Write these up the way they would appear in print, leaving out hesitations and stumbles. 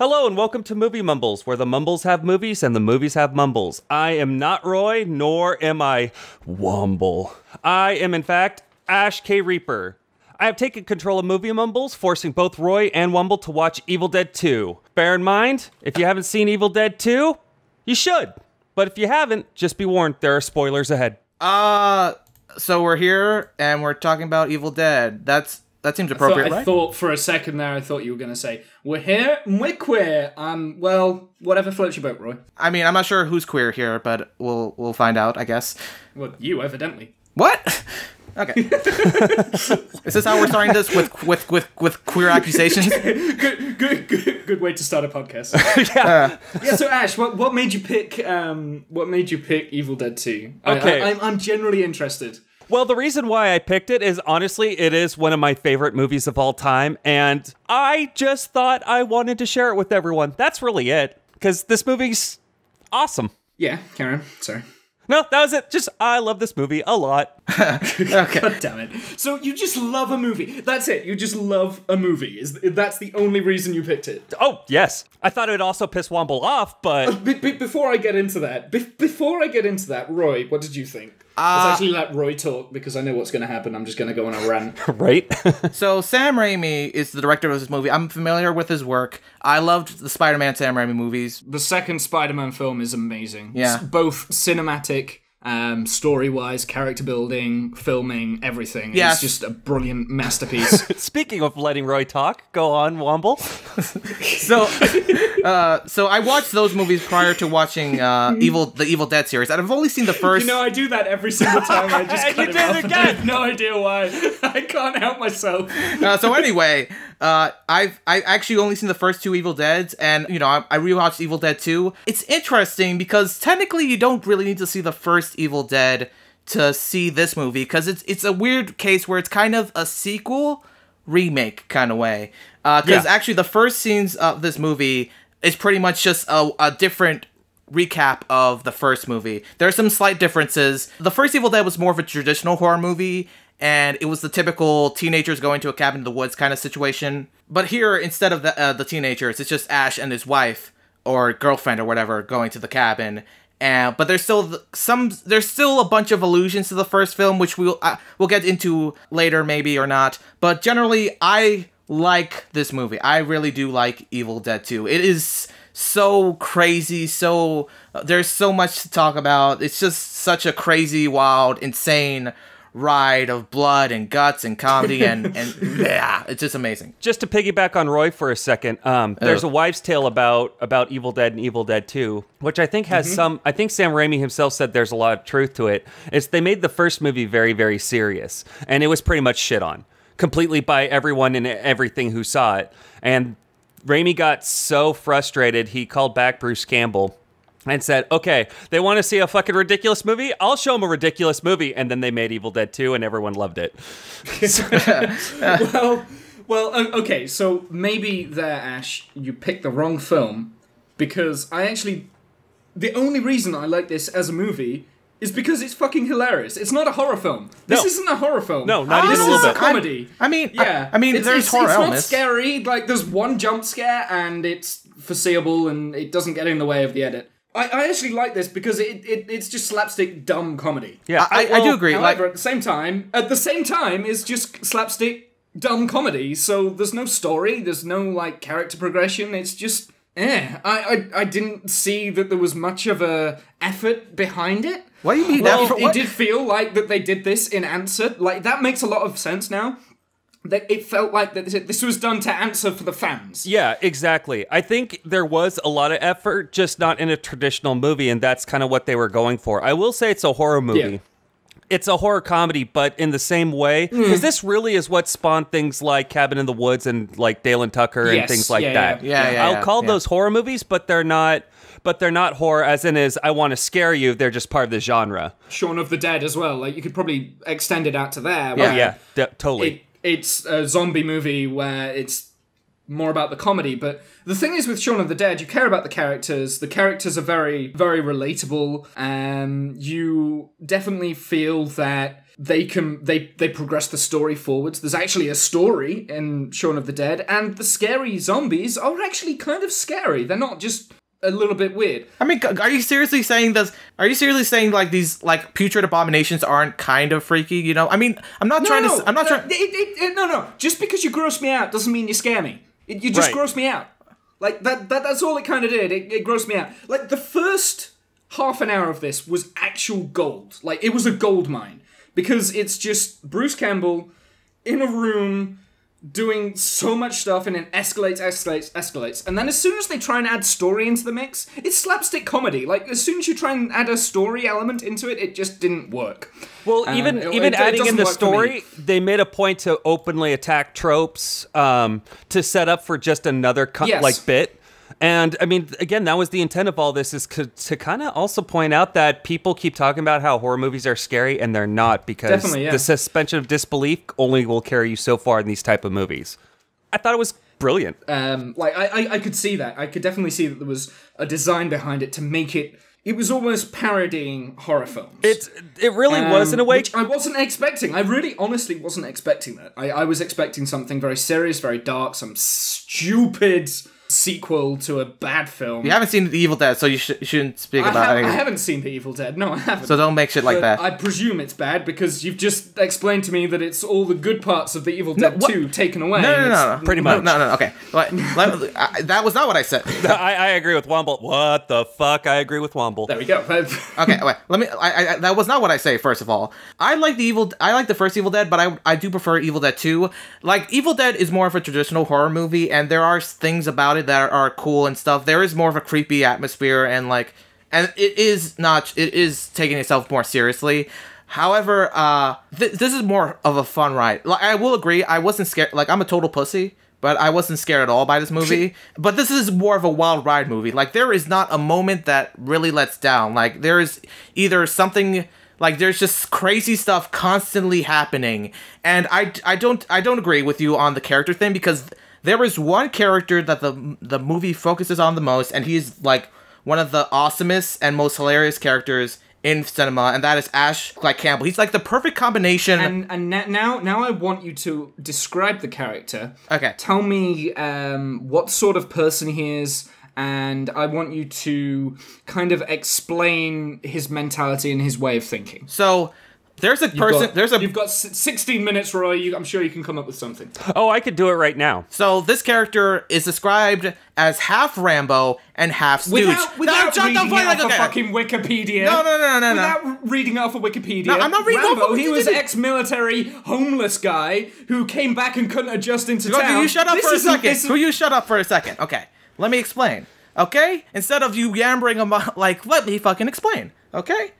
Hello and welcome to Movie Mumbles, where the Mumbles have movies and the movies have mumbles. I am not Roy, nor am I Womble. I am, in fact, Ashe K. Reaper. I have taken control of Movie Mumbles, forcing both Roy and Womble to watch Evil Dead 2. Bear in mind, if you haven't seen Evil Dead 2, you should. But if you haven't, just be warned, there are spoilers ahead. So we're here and we're talking about Evil Dead. That seems appropriate, right? I thought for a second there, I thought you were going to say, we're here and we're queer. Well, whatever floats your boat, Roy. I mean, I'm not sure who's queer here, but we'll find out, I guess. Well, you, evidently. What? Okay. Is this how we're starting this with queer accusations? Good way to start a podcast. Yeah. Yeah. So Ash, what made you pick? What made you pick Evil Dead 2? Okay. I'm generally interested. Well, the reason why I picked it is, honestly, it is one of my favorite movies of all time, and I just thought I wanted to share it with everyone. That's really it, because this movie's awesome. Yeah, Karen. Sorry. No, that was it. Just, I love this movie a lot. Okay. God damn it. So you just love a movie. That's it. You just love a movie. That's the only reason you picked it. Oh, yes. I thought it would also piss Womble off, but... Before I get into that, Roy, what did you think? Let's actually let Roy talk, because I know what's going to happen. I'm just going to go on a rant. Right? So Sam Raimi is the director of this movie. I'm familiar with his work. I loved the Spider-Man Sam Raimi movies. The second Spider-Man film is amazing. Yeah. Both cinematic, story-wise, character building, filming, everything. Yes. It's just a brilliant masterpiece. Speaking of letting Roy talk, go on, Womble. So I watched those movies prior to watching the Evil Dead series, and I've only seen the first. You know, I do that every single time. I just And cut you him did off. it again. I have no idea why. I can't help myself. So anyway, I've actually only seen the first two Evil Deads, and you know I rewatched Evil Dead 2. It's interesting because technically you don't really need to see the first Evil Dead to see this movie, because it's a weird case where it's kind of a sequel remake kind of way. Because actually the first scenes of this movie is pretty much just a different recap of the first movie. There are some slight differences. The first Evil Dead was more of a traditional horror movie, and it was the typical teenagers going to a cabin in the woods kind of situation. But here, instead of the teenagers, it's just Ash and his wife or girlfriend or whatever going to the cabin. But there's still a bunch of allusions to the first film, which we'll get into later, maybe or not. But generally, I like this movie. I really do like Evil Dead 2. It is so crazy, there's so much to talk about. It's just such a crazy, wild, insane ride of blood and guts and comedy and yeah, it's just amazing. Just to piggyback on Roy for a second, there's a wives' tale about Evil Dead and Evil Dead 2, which I think has I think Sam Raimi himself said there's a lot of truth to it. They made the first movie very, very serious, and it was pretty much shit on completely by everyone and everything who saw it. And Raimi got so frustrated, he called back Bruce Campbell and said, okay, they want to see a fucking ridiculous movie? I'll show them a ridiculous movie. And then they made Evil Dead 2 and everyone loved it. Okay, so maybe there, Ash, you picked the wrong film, because the only reason I like this as a movie is because it's fucking hilarious. It's not a horror film. This isn't a horror film. No, not even a little bit. This is a comedy. I mean, there's it's horror elements. It's not scary. Like, there's one jump scare, and it's foreseeable, and it doesn't get in the way of the edit. I actually like this because it's just slapstick dumb comedy. Yeah, I do agree. However, at the same time, it's just slapstick dumb comedy. So there's no story, there's no like character progression. It's just I didn't see that there was much of a effort behind it. What do you mean? Well, it did feel like that they did this in answer. Like, that makes a lot of sense now. That it felt like that this was done to answer for the fans. Yeah, exactly. I think there was a lot of effort, just not in a traditional movie, and that's kind of what they were going for. I will say it's a horror movie. Yeah. It's a horror comedy, but in the same way, because this really is what spawned things like Cabin in the Woods and like Dale and Tucker and things like that. I'll call those horror movies, but they're not. But they're not horror, as in I want to scare you. They're just part of the genre. Shaun of the Dead as well. Like, you could probably extend it out to there. Totally. It's a zombie movie where it's more about the comedy. But the thing is with Shaun of the Dead, you care about the characters. The characters are very, very relatable. You definitely feel that they progress the story forwards. There's actually a story in Shaun of the Dead, and the scary zombies are actually kind of scary. They're not just a little bit weird. I mean, are you seriously saying this? Are you seriously saying like these like putrid abominations aren't kind of freaky? You know, I mean, I'm not trying to. No. Just because you gross me out doesn't mean you scare me. You just gross me out. Like that's all it kind of did. It grossed me out. Like the first half an hour of this was actual gold. Like it was a gold mine because it's just Bruce Campbell in a room doing so much stuff, and it escalates. And then as soon as they try and add story into the mix, it's slapstick comedy. Like, as soon as you try and add a story element into it, it just didn't work. Well, even adding in the story, they made a point to openly attack tropes to set up for just another bit. And, I mean, again, that was the intent of all this, is to kind of also point out that people keep talking about how horror movies are scary, and they're not, because the suspension of disbelief only will carry you so far in these type of movies. I thought it was brilliant. I could see that. I could definitely see that there was a design behind it to make it... It was almost parodying horror films. It really was, in a way. Which I wasn't expecting. I really, honestly wasn't expecting that. I was expecting something very serious, very dark, some stupid sequel to a bad film. You haven't seen The Evil Dead, so you shouldn't speak about it. I haven't seen The Evil Dead. No, I haven't. So don't make shit like that. I presume it's bad because you've just explained to me that it's all the good parts of The Evil Dead 2 taken away. No. Pretty much. No. Okay. That was not what I said. I agree with Womble. What the fuck? I agree with Womble. There we go. Okay, wait. That was not what I say. First of all, I like the first Evil Dead, but I do prefer Evil Dead 2. Like, Evil Dead is more of a traditional horror movie, and there are things about it that are cool and stuff. There is more of a creepy atmosphere, and it is taking itself more seriously. However, this is more of a fun ride. Like, I will agree, I wasn't scared. Like, I'm a total pussy, but I wasn't scared at all by this movie. But this is more of a wild ride movie. Like, there is not a moment that really lets down. Like, there is either something... Like, there's just crazy stuff constantly happening. And I don't agree with you on the character thing, because there is one character that the movie focuses on the most, and he's, like, one of the awesomest and most hilarious characters in cinema, and that is Ashe Campbell. He's, like, the perfect combination. And now I want you to describe the character. Okay. Tell me what sort of person he is, and I want you to kind of explain his mentality and his way of thinking. So... You've got 16 minutes, Roy. I'm sure you can come up with something. Oh, I could do it right now. So this character is described as half Rambo and half Stooge. Without reading it off of fucking Wikipedia. No. Without reading it off of Wikipedia. No, I'm not reading Rambo, off of Wikipedia. He was ex-military, homeless guy who came back and couldn't adjust into town. Can you shut up for a second? Will you shut up for a second? Okay, let me explain. Okay? Instead of you yammering about, like, let me fucking explain. Okay?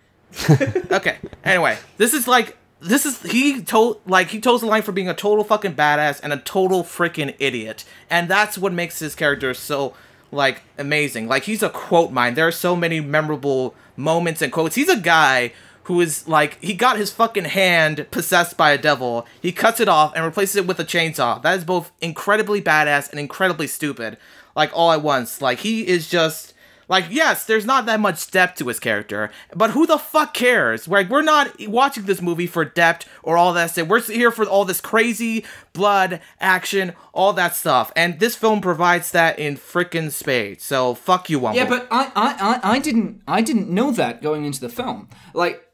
Okay. Anyway, he told the line for being a total fucking badass and a total freaking idiot, and that's what makes his character so, like, amazing. Like, he's a quote mine. There are so many memorable moments and quotes. He's a guy who is, like, he got his fucking hand possessed by a devil. He cuts it off and replaces it with a chainsaw. That is both incredibly badass and incredibly stupid, like, all at once. Like, he is just... Like, yes, there's not that much depth to his character, but who the fuck cares? Like, we're not watching this movie for depth or all that stuff. We're here for all this crazy blood, action, all that stuff. And this film provides that in frickin' spades. So, fuck you, Womble. Yeah, but I didn't know that going into the film. Like,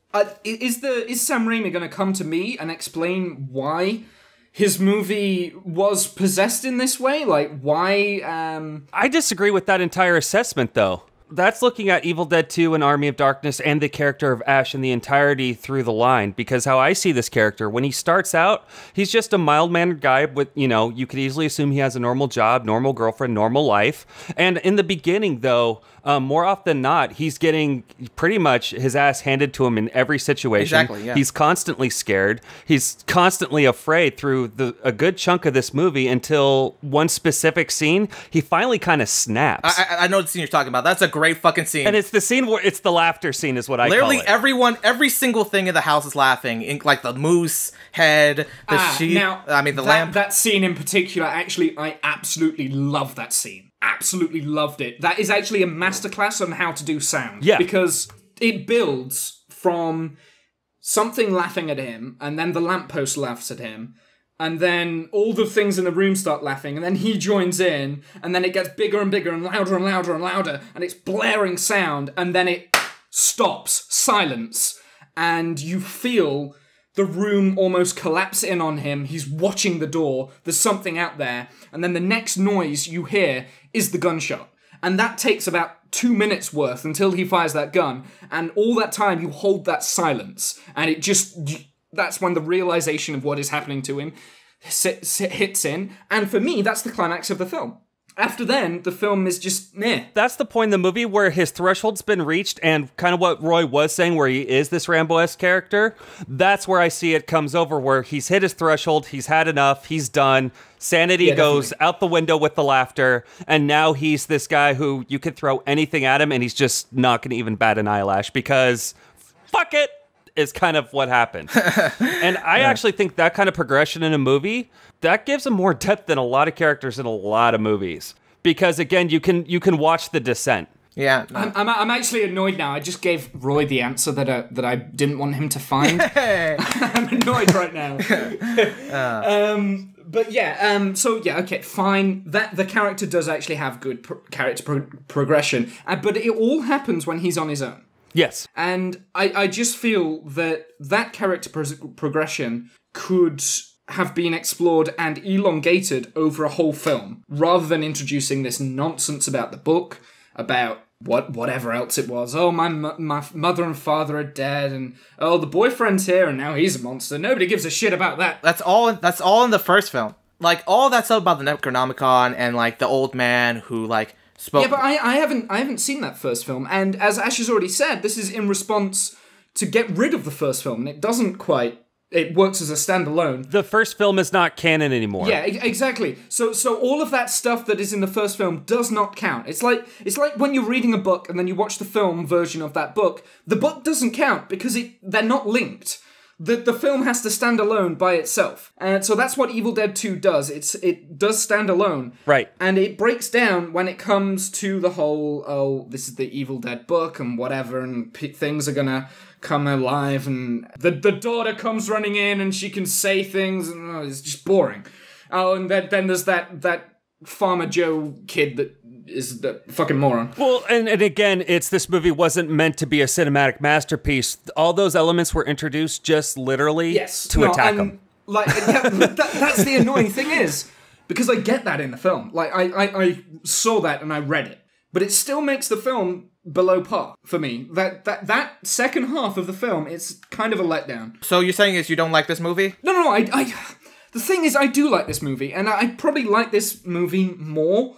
is Sam Raimi going to come to me and explain why his movie was possessed in this way? Like, why... I disagree with that entire assessment, though. That's looking at Evil Dead 2 and Army of Darkness and the character of Ashe in the entirety through the line, because how I see this character, when he starts out, he's just a mild-mannered guy with, you could easily assume he has a normal job, normal girlfriend, normal life. And in the beginning, though, more often than not, he's getting pretty much his ass handed to him in every situation. Exactly, yeah. He's constantly scared. He's constantly afraid through a good chunk of this movie until one specific scene, he finally kind of snaps. I know the scene you're talking about. That's a great fucking scene. And it's the scene where it's the laughter scene is what I Literally call it. every single thing in the house is laughing, like the moose head, the sheep, the lamp. That scene in particular, actually, I absolutely love that scene. Absolutely loved it. That is actually a masterclass on how to do sound. Yeah. Because it builds from something laughing at him, and then the lamppost laughs at him, and then all the things in the room start laughing, and then he joins in, and then it gets bigger and bigger and louder and louder and louder, and it's blaring sound, and then it stops, silence, and you feel the room almost collapse in on him. He's watching the door. There's something out there. And then the next noise you hear is the gunshot. And that takes about 2 minutes worth until he fires that gun. And all that time you hold that silence. And it just... That's when the realization of what is happening to him hits in. And for me, that's the climax of the film. After then, the film is just meh. That's the point in the movie where his threshold's been reached, and kind of what Roy was saying, where he is this Rambo-esque character. That's where I see it comes over, where he's hit his threshold, he's had enough, he's done. Sanity goes out the window with the laughter, and now he's this guy who you could throw anything at him, and he's just not going to even bat an eyelash, because fuck it, is kind of what happened. And I actually think that kind of progression in a movie, that gives him more depth than a lot of characters in a lot of movies. Because again, you can watch the descent. Yeah, no. I'm actually annoyed now. I just gave Roy the answer that I didn't want him to find. I'm annoyed right now. But yeah, okay, fine. That the character does actually have good character progression, but it all happens when he's on his own. Yes. And I just feel that character progression could have been explored and elongated over a whole film, rather than introducing this nonsense about the book, about whatever else it was. Oh, my mother and father are dead, and oh, the boyfriend's here, and now he's a monster. Nobody gives a shit about that. That's all in the first film. Like, all that stuff about the Necronomicon and, like, the old man who, like, spoke... Yeah, but I haven't seen that first film, and as Ash has already said, this is in response to get rid of the first film, and it doesn't quite... It works as a standalone. The first film is not canon anymore. Yeah, exactly. So all of that stuff that is in the first film does not count. It's like when you're reading a book and then you watch the film version of that book. The book doesn't count because they're not linked. The film has to stand alone by itself. And so that's what Evil Dead 2 does. It does stand alone. Right. And it breaks down when it comes to the whole, oh, this is the Evil Dead book and whatever, and things are gonna come alive, and the daughter comes running in and she can say things, and it's just boring. Oh, and then there's that Farmer Joe kid that is the fucking moron. Well, and again, this movie wasn't meant to be a cinematic masterpiece. All those elements were introduced just literally to attack them. Like, that's the annoying thing is, because I get that in the film. Like, I saw that and I read it. But it still makes the film below par for me. That second half of the film, it's kind of a letdown. So you're saying is you don't like this movie? No, the thing is, I do like this movie, and I probably like this movie more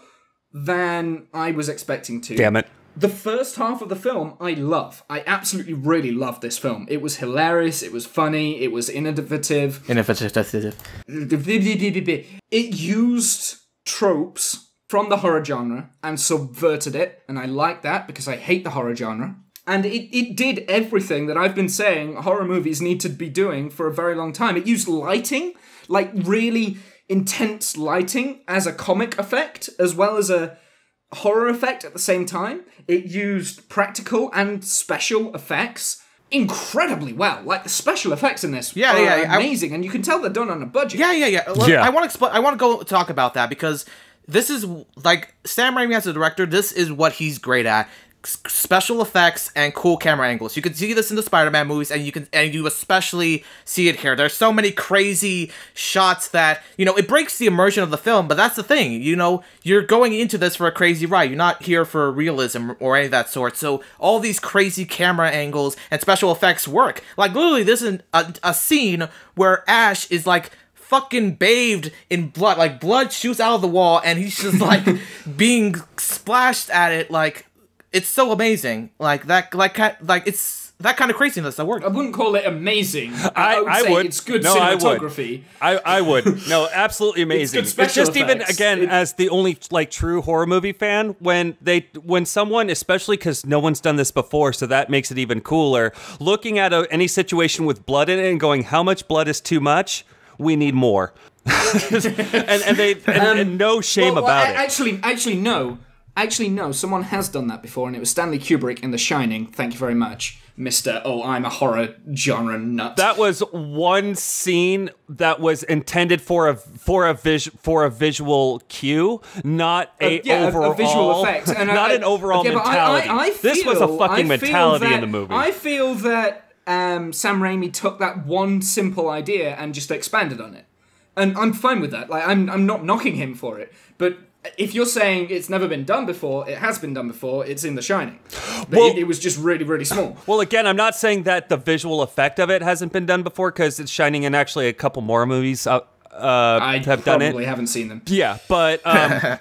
than I was expecting to. Damn it. The first half of the film, I love. I absolutely really love this film. It was hilarious, it was funny, it was innovative. It used tropes from the horror genre and subverted it, and I like that because I hate the horror genre. And it did everything that I've been saying horror movies need to be doing for a very long time. It used lighting, like really intense lighting, as a comic effect, as well as a horror effect at the same time. It used practical and special effects incredibly well. Like, the special effects in this are amazing, and you can tell they're done on a budget. Yeah. I want to go talk about that, because this is, like, Sam Raimi as a director, this is what he's great at. Special effects and cool camera angles. You can see this in the Spider-Man movies, and you especially see it here. There's so many crazy shots that, it breaks the immersion of the film, but that's the thing, you're going into this for a crazy ride. You're not here for realism or any of that sort, so all these crazy camera angles and special effects work. Like, literally, this is a scene where Ash is, like, fucking bathed in blood. Like, blood shoots out of the wall, and he's just, like, being splashed at it, like, it's so amazing. Like that, like it's that kind of craziness that works. I wouldn't call it amazing. I would. It's good cinematography. I would. No, absolutely amazing. It's good special just even effects. again as the only like true horror movie fan, when someone, especially because no one's done this before, so that makes it even cooler. Looking at any situation with blood in it and going, how much blood is too much? We need more. and no shame about it. Actually, no. Actually, no. Someone has done that before, and it was Stanley Kubrick in The Shining. Thank you very much, Mr. Oh, I'm a horror genre nut. That was one scene that was intended for a visual cue, not overall a visual effect, and not an overall mentality. This was a fucking mentality in the movie. I feel that Sam Raimi took that one simple idea and just expanded on it, and I'm fine with that. Like, I'm not knocking him for it, but if you're saying it's never been done before, it has been done before. It's in The Shining. Well, it was just really, really small. Well, again, I'm not saying that the visual effect of it hasn't been done before, because it's Shining and actually a couple more movies have done it. I probably haven't seen them. Yeah, but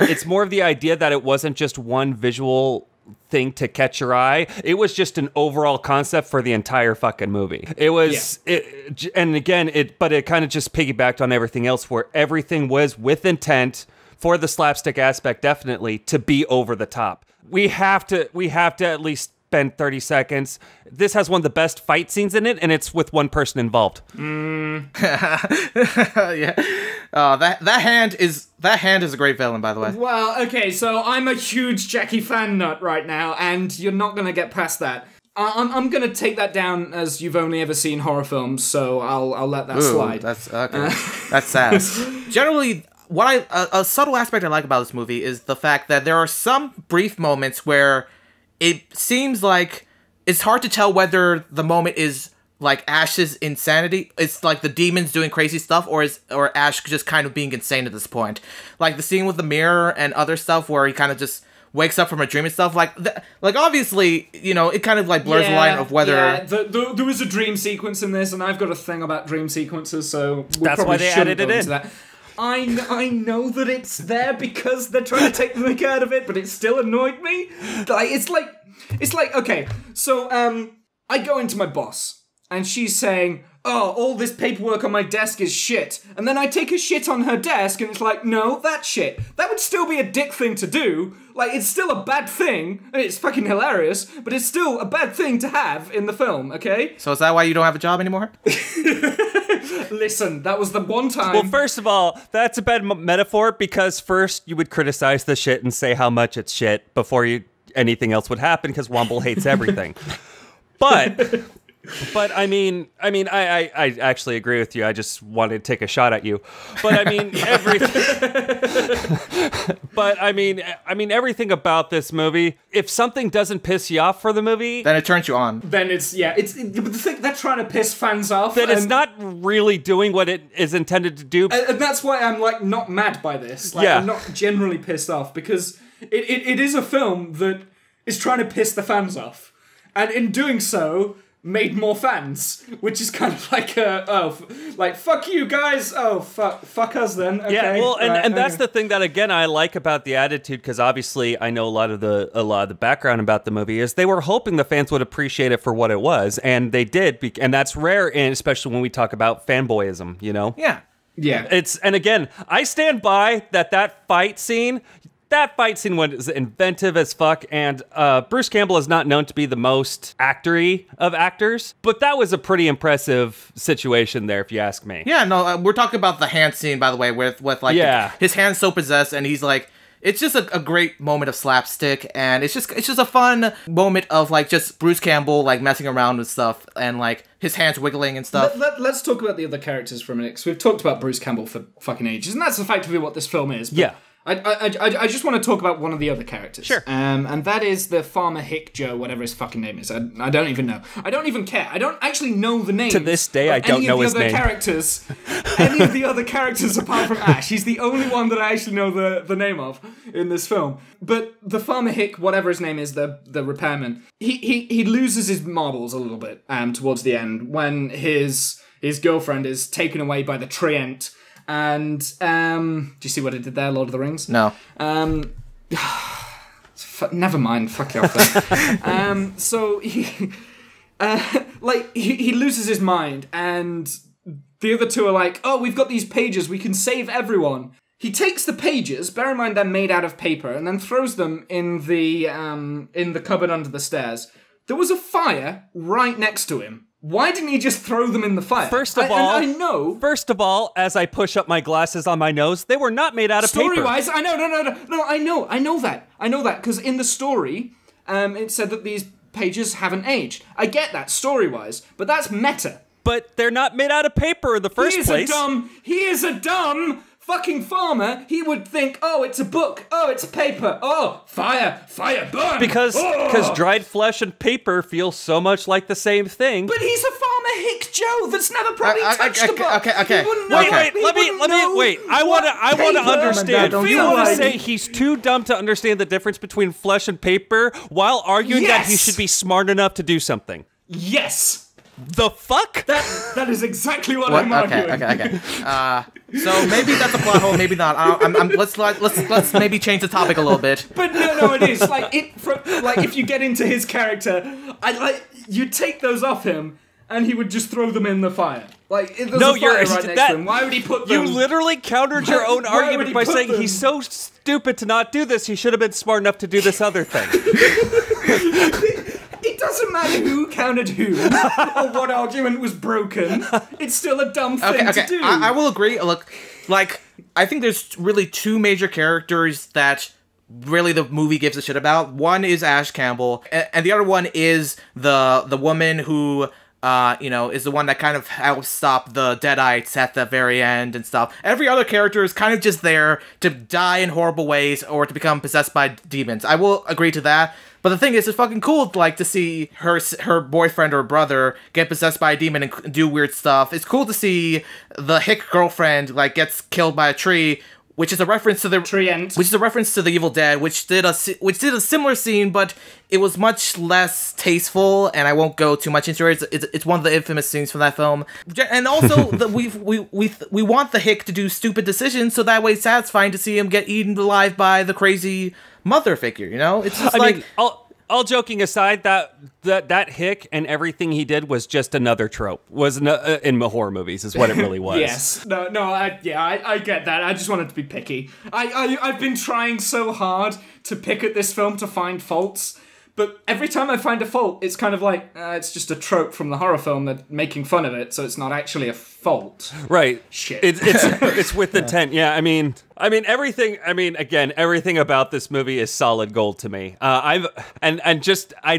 it's more of the idea that it wasn't just one visual thing to catch your eye. It was just an overall concept for the entire fucking movie. It was, and again, but it kind of just piggybacked on everything else, where everything was with intent, for the slapstick aspect, definitely, to be over the top. We have to at least spend 30 seconds. This has one of the best fight scenes in it, and it's with one person involved. Yeah. That hand is a great villain, by the way. Well, okay, so I'm a huge Jackie fan nut right now, and you're not gonna get past that. I'm gonna take that down as you've only ever seen horror films, so I'll let that slide. That's okay. That's sad. Generally, a subtle aspect I like about this movie is the fact that there are some brief moments where it seems like it's hard to tell whether the moment is like Ash's insanity, it's like the demons doing crazy stuff, or Ash just kind of being insane at this point. Like the scene with the mirror and other stuff where he kind of just wakes up from a dream and stuff. Like obviously, you know, it kind of like blurs the line of whether... Yeah, there was a dream sequence in this, and I've got a thing about dream sequences, so that's why they added it in. That. I know that it's there because they're trying to take the mick out of it, but it still annoyed me. Like it's like okay, so I go into my boss and she's saying, "Oh, all this paperwork on my desk is shit," and then I take a shit on her desk and it's like, no, that's shit. That would still be a dick thing to do. Like, it's still a bad thing, and it's fucking hilarious, but it's still a bad thing to have in the film, okay? So is that why you don't have a job anymore? Listen, that was the one time... Well, first of all, that's a bad metaphor, because first you would criticize the shit and say how much it's shit before anything else would happen, because Womble hates everything. But I mean, I actually agree with you. I just wanted to take a shot at you. But I mean, everything about this movie. If something doesn't piss you off for the movie, then it turns you on. Then it's the thing, they're trying to piss fans off. Then it's not really doing what it is intended to do. And that's why I'm like not mad by this. Like, I'm not generally pissed off, because it is a film that is trying to piss the fans off, and in doing so, made more fans, which is kind of like fuck you guys, fuck us then. Okay. Yeah, well, and that's the thing that again I like about the attitude, because obviously I know a lot of the background about the movie is they were hoping the fans would appreciate it for what it was, and they did, and that's rare, and especially when we talk about fanboyism, you know. Yeah. And again, I stand by that fight scene. That fight scene was inventive as fuck, and Bruce Campbell is not known to be the most actory of actors, but that was a pretty impressive situation there, if you ask me. Yeah, no, we're talking about the hand scene, by the way, with like his hand's so possessed, and he's like, it's just a great moment of slapstick, and it's just a fun moment of like just Bruce Campbell like messing around with stuff, and like his hands wiggling and stuff. Let's talk about the other characters for a minute, because we've talked about Bruce Campbell for fucking ages, and that's effectively what this film is. Yeah. I just want to talk about one of the other characters. Sure. And that is the Farmer Hick Joe, whatever his fucking name is. I don't even know. I don't even care. I don't actually know the name. To this day, I don't know his name. Any of the other characters apart from Ash. He's the only one that I actually know the name of in this film. But the Farmer Hick, whatever his name is, the repairman, he loses his marbles a little bit towards the end when his girlfriend is taken away by the treant. And, do you see what it did there, Lord of the Rings? No. Never mind. Fuck you off. So he, he loses his mind, and the other two are like, "Oh, we've got these pages. We can save everyone." He takes the pages, bear in mind they're made out of paper, and then throws them in the cupboard under the stairs. There was a fire right next to him. Why didn't he just throw them in the fire? First of all, as I push up my glasses on my nose, they were not made out of paper. Story-wise, I know that, because in the story, it said that these pages haven't aged. I get that, story-wise, but that's meta. But they're not made out of paper in the first place. He is a dumb fucking farmer. He would think, oh, it's a book. Oh, it's paper. Oh, fire, burn. Because dried flesh and paper feel so much like the same thing. But he's a farmer hick Joe that's never probably touched a book. Okay. Wait. I want to understand. You want to say he's too dumb to understand the difference between flesh and paper while arguing that he should be smart enough to do something. Yes. The fuck? That is exactly what I'm arguing. Okay. So maybe that's a plot hole, maybe not. Let's maybe change the topic a little bit. But no, it is if you get into his character, you take those off him, and he would just throw them in the fire. There's a fire right next to him. Why would he put them? You literally countered your own argument by saying he's so stupid to not do this. He should have been smart enough to do this other thing. It doesn't matter who counted who or what argument was broken. It's still a dumb thing to do. I will agree. Look, I think there's really two major characters that really the movie gives a shit about. One is Ashe Campbell, and the other one is the woman who is the one that kind of helps stop the Deadites at the very end and stuff. Every other character is kind of just there to die in horrible ways or to become possessed by demons. I will agree to that. But the thing is, it's fucking cool, to see her boyfriend or brother get possessed by a demon and do weird stuff. It's cool to see the hick girlfriend, gets killed by a tree, which is a reference to the Evil Dead, which did a similar scene, but it was much less tasteful, and I won't go too much into it. It's one of the infamous scenes from that film. And also, we want the hick to do stupid decisions, so that way it's satisfying to see him get eaten alive by the crazy mother figure, It's just mean, all joking aside, that hick and everything he did was just another trope. In horror movies is what it really was. Yes. I get that. I just wanted to be picky. I've been trying so hard to pick at this film to find faults, but every time I find a fault, it's kind of it's just a trope from the horror film that making fun of it, so it's not actually a fault. Right. Shit. It's with intent. Yeah, I mean everything. Again, everything about this movie is solid gold to me. I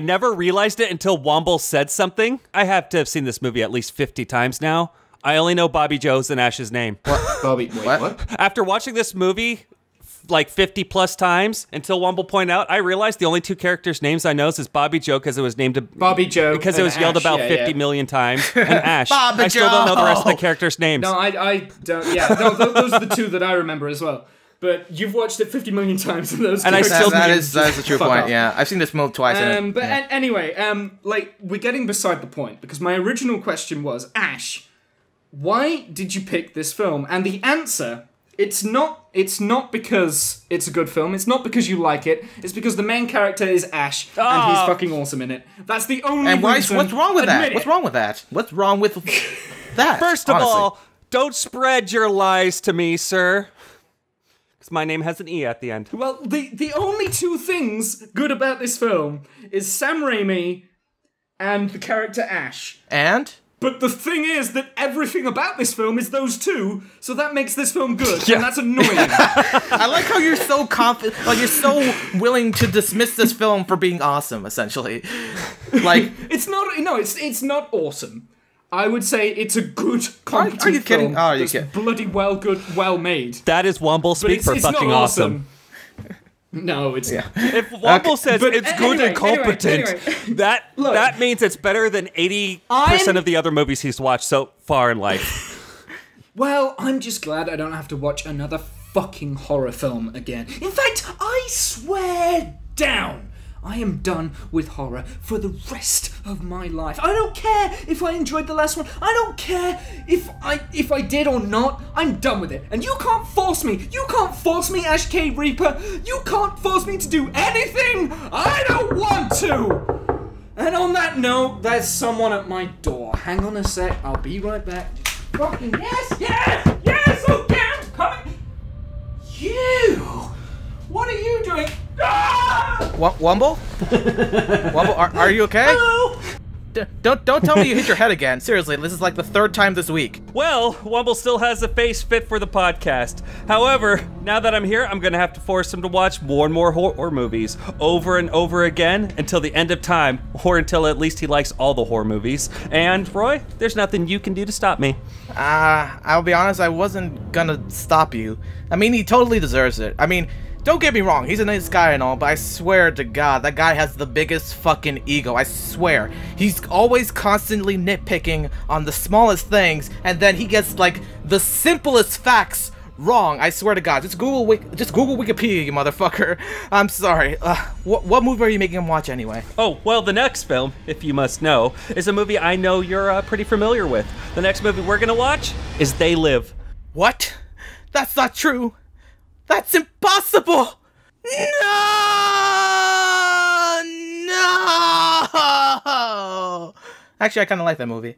never realized it until Womble said something. I have to have seen this movie at least 50 times now. I only know Bobby Joe's and Ash's name. What? Bobby? Wait, what? After watching this movie 50 plus times until Womble pointed out, I realized the only two characters' names I know is Bobby Joe because it was named Bobby Joe because it was yelled Ashe, about 50 million times, and Ashe. I still don't know the rest of the characters' names. No, I don't. Yeah, no, those are the two that I remember as well. But you've watched it 50 million times, and those. And I still that is a true point. Yeah, I've seen this movie twice. Anyway, we're getting beside the point because my original question was, Ashe, why did you pick this film? And the answer. It's not because it's a good film. It's not because you like it. It's because the main character is Ashe, and he's fucking awesome in it. That's the only reason. What's wrong with that? What's wrong with that? What's wrong with that? First of all, don't spread your lies to me, sir. Because my name has an E at the end. Well, the only two things good about this film is Sam Raimi and the character Ashe. And? But the thing is that everything about this film is those two, so that makes this film good, and that's annoying. I like how you're so confident, you're so willing to dismiss this film for being awesome, essentially. It's not awesome. I would say it's a good, competent Are you kidding? film. Oh, you kidding? Bloody well made. That is Womble speak for fucking not awesome. No, it's not. If Womble says it's good and competent, that means it's better than 80% of the other movies he's watched so far in life. Well, I'm just glad I don't have to watch another fucking horror film again. In fact, I swear down, I am done with horror for the rest of my life. I don't care if I enjoyed the last one. I don't care if I did or not. I'm done with it. And you can't force me. You can't force me, Ashe K. Reaper. You can't force me to do anything I don't want to. And on that note, there's someone at my door. Hang on a sec. I'll be right back. Just fucking yes, okay, I'm coming. You. What are you doing? Ah! Womble? Womble, are you okay? Hello? Don't tell me you hit your head again. Seriously, this is like the 3rd time this week. Well, Womble still has a face fit for the podcast. However, now that I'm here, I'm gonna have to force him to watch more and more horror movies over and over again until the end of time, or until at least he likes all the horror movies. And Roy, there's nothing you can do to stop me. I'll be honest, I wasn't gonna stop you. I mean, he totally deserves it. I mean, don't get me wrong, he's a nice guy and all, but I swear to God, that guy has the biggest fucking ego, I swear. He's always constantly nitpicking on the smallest things, and then he gets, like, the simplest facts wrong, I swear to God. Just Google Wikipedia, you motherfucker. I'm sorry. What movie are you making him watch anyway? Oh, well, the next film, if you must know, is a movie I know you're pretty familiar with. The next movie we're gonna watch is They Live. What? That's not true. That's impossible! No! Actually, I kind of like that movie.